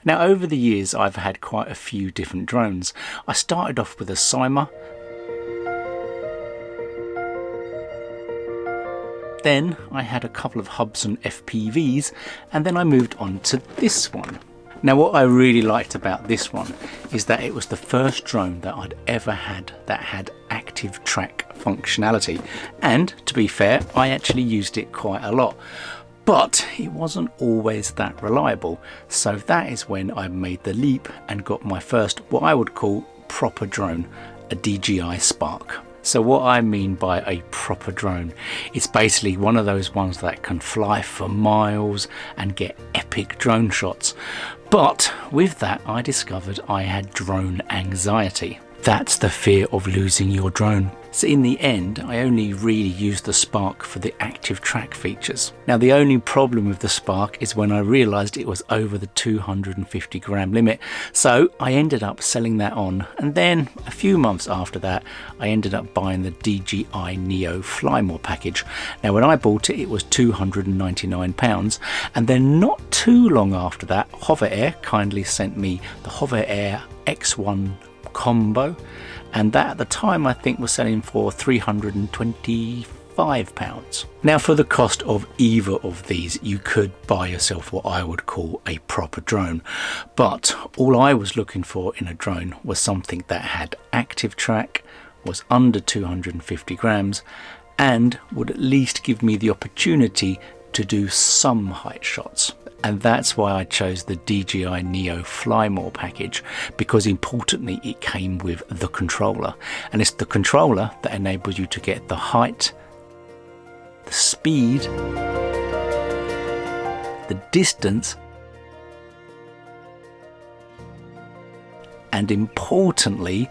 Now over the years I've had quite a few different drones. I started off with a Cyma, then I had a couple of Hubsan FPVs, and then I moved on to this one. Now what I really liked about this one is that it was the first drone that I'd ever had that had active track functionality, and to be fair, I actually used it quite a lot. But it wasn't always that reliable, so that is when I made the leap and got my first, what I would call, proper drone, a DJI Spark. So what I mean by a proper drone, it's basically one of those ones that can fly for miles and get epic drone shots. But with that, I discovered I had drone anxiety. That's the fear of losing your drone. So in the end, I only really used the Spark for the active track features. Now the only problem with the Spark is when I realized it was over the 250 gram limit. So I ended up selling that on, and then a few months after that, I ended up buying the DJI Neo Flymore Package. Now when I bought it, it was £299, and then not too long after that, Hoverair kindly sent me the Hoverair X1 Combo, and that at the time I think was selling for £325. Now for the cost of either of these, you could buy yourself what I would call a proper drone, but all I was looking for in a drone was something that had active track, was under 250 grams, and would at least give me the opportunity to do some height shots. And that's why I chose the DJI Neo Flymore package, because importantly it came with the controller, and it's the controller that enables you to get the height, the speed, the distance, and importantly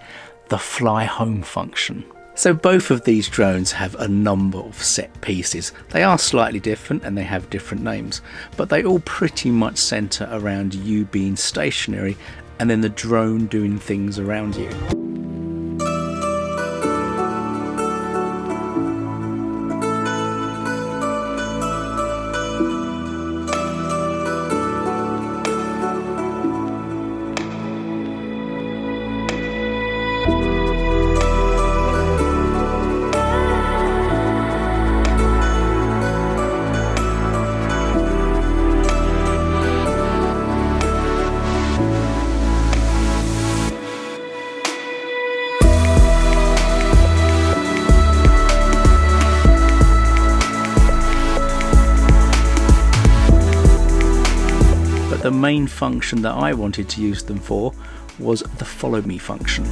the fly home function. So both of these drones have a number of set pieces. They are slightly different and they have different names, but they all pretty much center around you being stationary and then the drone doing things around you. The main function that I wanted to use them for was the follow me function.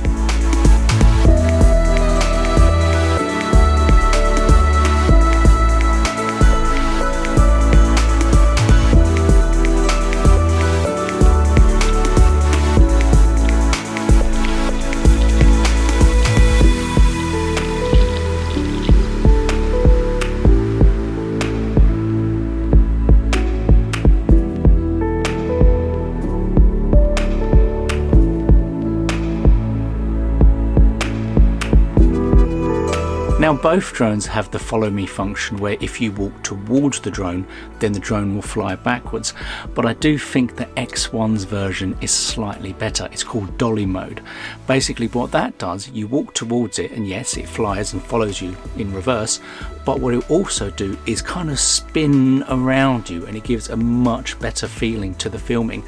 Now both drones have the follow me function, where if you walk towards the drone, then the drone will fly backwards. But I do think the X1's version is slightly better. It's called dolly mode. Basically what that does, you walk towards it and yes, it flies and follows you in reverse, but what it also do is kind of spin around you, and it gives a much better feeling to the filming.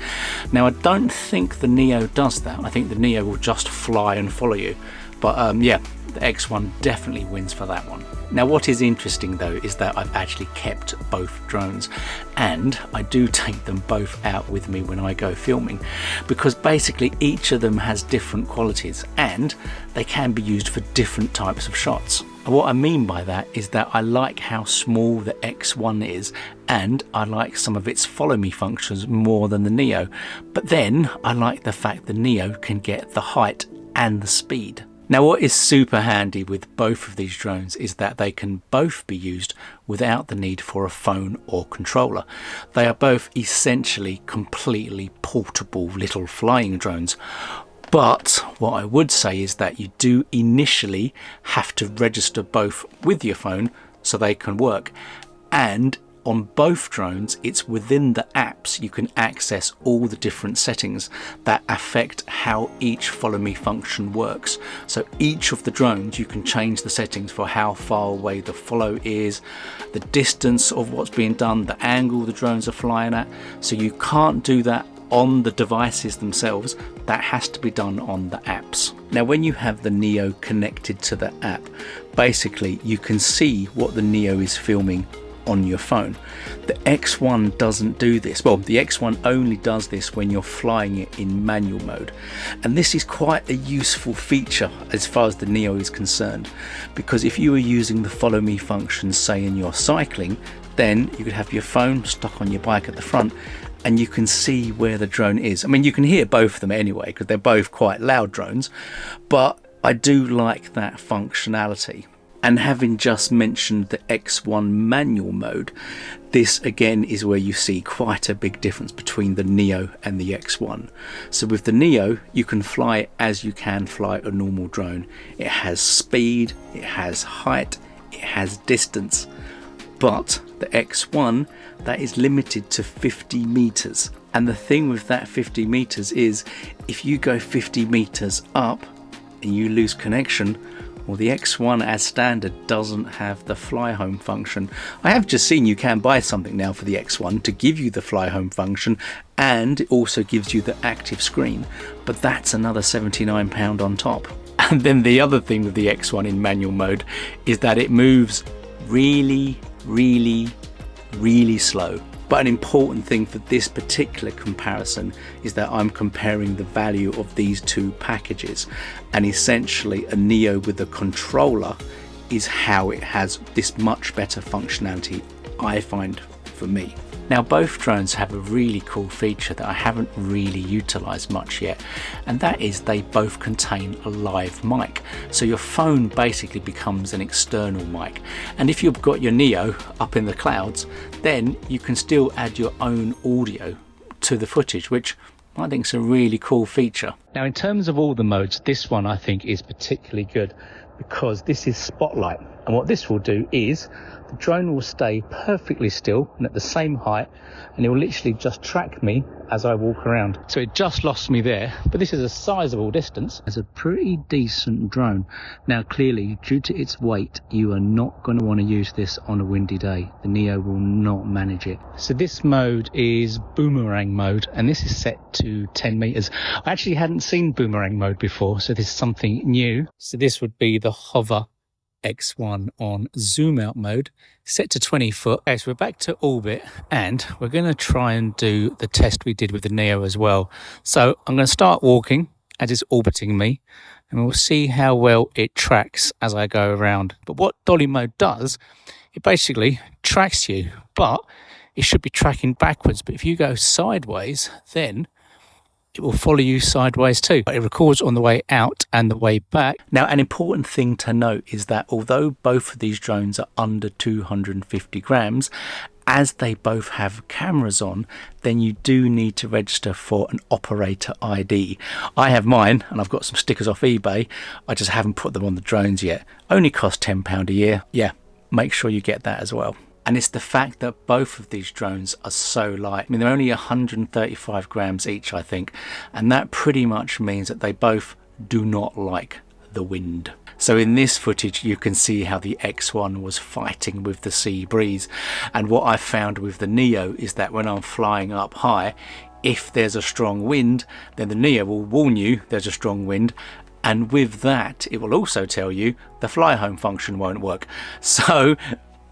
Now I don't think the Neo does that. I think the Neo will just fly and follow you. But yeah, the X1 definitely wins for that one. Now what is interesting though is that I've actually kept both drones, and I do take them both out with me when I go filming, because basically each of them has different qualities and they can be used for different types of shots. And what I mean by that is that I like how small the X1 is, and I like some of its follow me functions more than the Neo, but then I like the fact the Neo can get the height and the speed. Now what is super handy with both of these drones is that they can both be used without the need for a phone or controller. They are both essentially completely portable little flying drones. But what I would say is that you do initially have to register both with your phone so they can work. And On both drones, it's within the apps you can access all the different settings that affect how each follow me function works. So each of the drones you can change the settings for how far away the follow is, the distance of what's being done, the angle the drones are flying at. So you can't do that on the devices themselves, that has to be done on the apps. Now when you have the Neo connected to the app, basically you can see what the Neo is filming on your phone. The X1 doesn't do this. Well, the X1 only does this when you're flying it in manual mode, and this is quite a useful feature as far as the Neo is concerned, because if you were using the follow me function, say in your cycling, then you could have your phone stuck on your bike at the front and you can see where the drone is. I mean, you can hear both of them anyway because they're both quite loud drones, but I do like that functionality. And having just mentioned the X1 manual mode, this again is where you see quite a big difference between the Neo and the X1. So with the Neo, you can fly as you can fly a normal drone. It has speed, it has height, it has distance. But the X1, that is limited to 50 meters. And the thing with that 50 meters is if you go 50 meters up and you lose connection, well, the X1 as standard doesn't have the fly home function. I have just seen you can buy something now for the X1 to give you the fly home function, and it also gives you the active screen, but that's another £79 on top. And then the other thing with the X1 in manual mode is that it moves really slow. But an important thing for this particular comparison is that I'm comparing the value of these two packages, and essentially a Neo with a controller is how it has this much better functionality, I find, for me. Now both drones have a really cool feature that I haven't really utilized much yet, and that is they both contain a live mic. So your phone basically becomes an external mic, and if you've got your Neo up in the clouds, then you can still add your own audio to the footage, which I think is a really cool feature. Now in terms of all the modes, this one I think is particularly good because this is spotlight, and what this will do is the drone will stay perfectly still and at the same height, and it will literally just track me as I walk around. So it just lost me there, but this is a sizable distance. It's a pretty decent drone. Now clearly, due to its weight, you are not going to want to use this on a windy day. The Neo will not manage it. So this mode is boomerang mode, and this is set to 10 meters. I actually hadn't seen boomerang mode before, so this is something new. So this would be the Hoverair X1 on zoom out mode, set to 20 foot. Okay, so we're back to orbit, and we're going to try and do the test we did with the Neo as well. So I'm going to start walking as it's orbiting me, and we'll see how well it tracks as I go around. But what dolly mode does, it basically tracks you, but it should be tracking backwards. But if you go sideways, then it will follow you sideways too. It records on the way out and the way back. Now, an important thing to note is that although both of these drones are under 250 grams, as they both have cameras on, then you do need to register for an operator ID. I have mine, and I've got some stickers off eBay. I just haven't put them on the drones yet. Only cost £10 a year. Yeah, make sure you get that as well. And it's the fact that both of these drones are so light. I mean, they're only 135 grams each, I think. And that pretty much means that they both do not like the wind. So in this footage, you can see how the X1 was fighting with the sea breeze. And what I found with the Neo is that when I'm flying up high, if there's a strong wind, then the Neo will warn you there's a strong wind. And with that, it will also tell you the fly home function won't work. So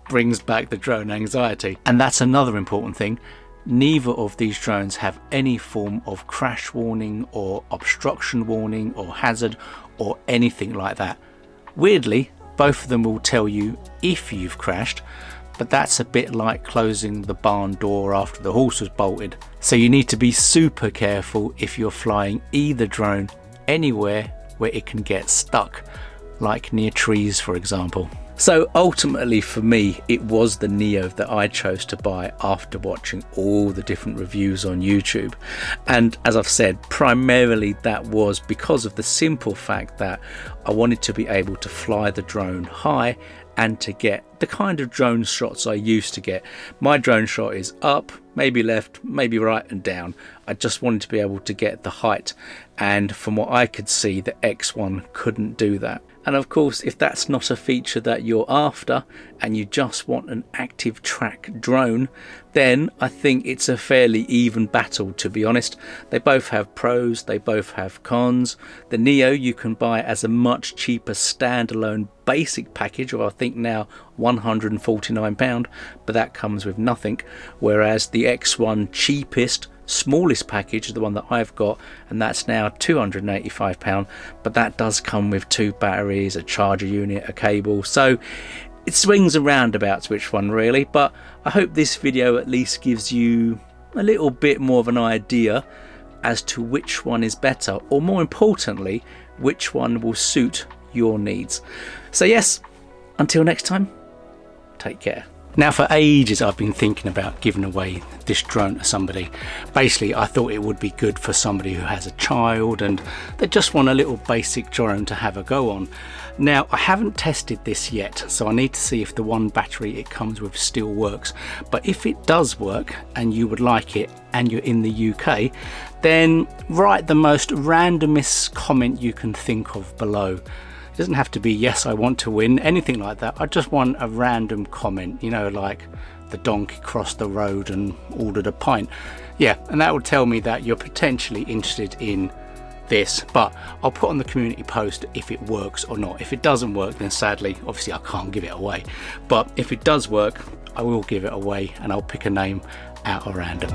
brings back the drone anxiety. And that's another important thing. Neither of these drones have any form of crash warning or obstruction warning or hazard or anything like that. Weirdly, both of them will tell you if you've crashed, but that's a bit like closing the barn door after the horse was bolted. So you need to be super careful if you're flying either drone anywhere where it can get stuck, like near trees, for example. So ultimately for me, it was the Neo that I chose to buy after watching all the different reviews on YouTube. And as I've said, primarily that was because of the simple fact that I wanted to be able to fly the drone high and to get the kind of drone shots I used to get. My drone shot is up, maybe left, maybe right and down. I just wanted to be able to get the height, and from what I could see, the X1 couldn't do that. And of course, if that's not a feature that you're after and you just want an active track drone, then I think it's a fairly even battle, to be honest. They both have pros, they both have cons. The Neo you can buy as a much cheaper standalone basic package, or I think now £149, but that comes with nothing, whereas the X1 cheapest smallest package, the one that I've got, and that's now £285, but that does come with 2 batteries, a charger unit, a cable, so it swings and roundabouts which one really. But I hope this video at least gives you a little bit more of an idea as to which one is better, or more importantly, which one will suit your needs. So yes, until next time, take care. Now, for ages I've been thinking about giving away this drone to somebody. Basically, I thought it would be good for somebody who has a child and they just want a little basic drone to have a go on. Now, I haven't tested this yet, so I need to see if the 1 battery it comes with still works. But if it does work and you would like it and you're in the UK, then write the most randomest comment you can think of below. It doesn't have to be yes I want to win, anything like that. I just want a random comment, you know, like the donkey crossed the road and ordered a pint. Yeah, and that will tell me that you're potentially interested in this, but I'll put on the community post if it works or not. If it doesn't work, then sadly, obviously I can't give it away. But if it does work, I will give it away and I'll pick a name out of random.